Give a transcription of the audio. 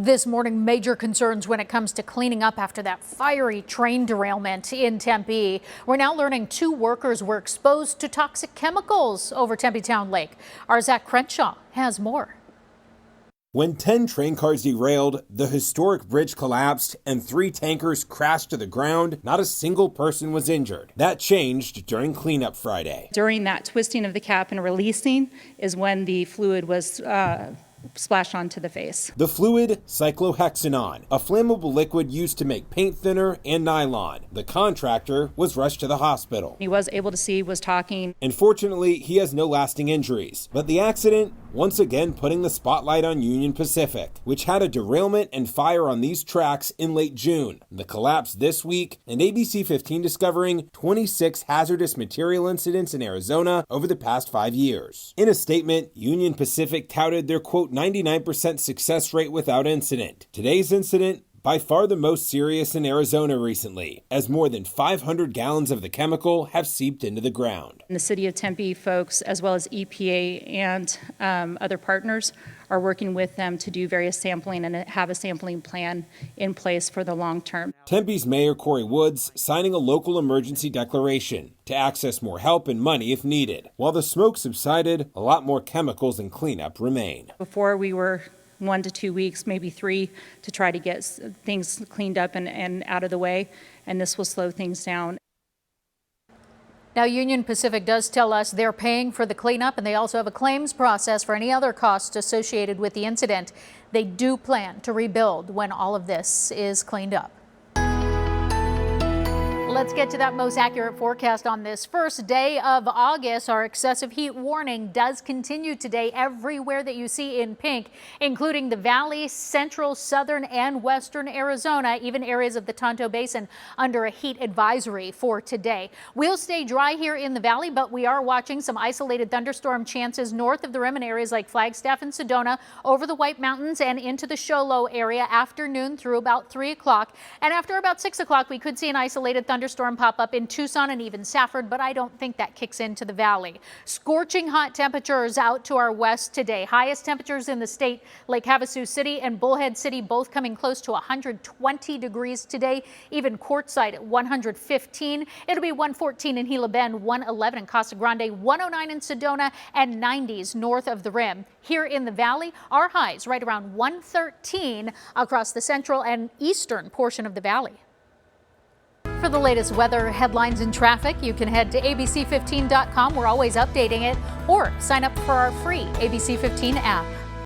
This morning, major concerns when it comes to cleaning up after that fiery train derailment in Tempe. We're now learning 2 workers were exposed to toxic chemicals over Tempe Town Lake. Our Zach Crenshaw has more. When 10 train cars derailed, the historic bridge collapsed, and 3 tankers crashed to the ground, not a single person was injured. That changed during cleanup Friday. During that twisting of the cap and releasing is when the fluid was splashed onto the face. The fluid, cyclohexanone, a flammable liquid used to make paint thinner and nylon. The contractor was rushed to the hospital. He was able to see, was talking. Unfortunately, he has no lasting injuries, but the accident once again putting the spotlight on Union Pacific, which had a derailment and fire on these tracks in late June. The collapse this week, and ABC15 discovering 26 hazardous material incidents in Arizona over the past 5 years. In a statement, Union Pacific touted their quote 99% success rate without incident. Today's incident, by far the most serious in Arizona recently, as more than 500 gallons of the chemical have seeped into the ground. And the city of Tempe folks, as well as EPA and other partners, are working with them to do various sampling and have a sampling plan in place for the long term. Tempe's Mayor Corey Woods signing a local emergency declaration to access more help and money if needed. While the smoke subsided, a lot more chemicals and cleanup remain. Before we were 1 to 2 weeks, maybe 3, to try to get things cleaned up and out of the way, and this will slow things down. Now, Union Pacific does tell us they're paying for the cleanup, and they also have a claims process for any other costs associated with the incident. They do plan to rebuild when all of this is cleaned up. Let's get to that most accurate forecast on this first day of August. Our excessive heat warning does continue today everywhere that you see in pink, including the Valley, central, southern, and western Arizona, even areas of the Tonto Basin under a heat advisory for today. We'll stay dry here in the Valley, but we are watching some isolated thunderstorm chances north of the rim in areas like Flagstaff and Sedona, over the White Mountains and into the Show Low area afternoon through about 3 o'clock. And after about 6 o'clock, we could see an isolated thunderstorm pop up in Tucson and even Safford, but I don't think that kicks into the valley. Scorching hot temperatures out to our west today. Highest temperatures in the state, Lake Havasu City and Bullhead City, both coming close to 120 degrees today. Even Quartzsite at 115. It'll be 114 in Gila Bend, 111 in Casa Grande, 109 in Sedona, and 90s north of the rim. Here in the valley, our highs right around 113 across the central and eastern portion of the valley. For the latest weather, headlines, and traffic, you can head to ABC15.com. We're always updating it, or sign up for our free ABC15 app.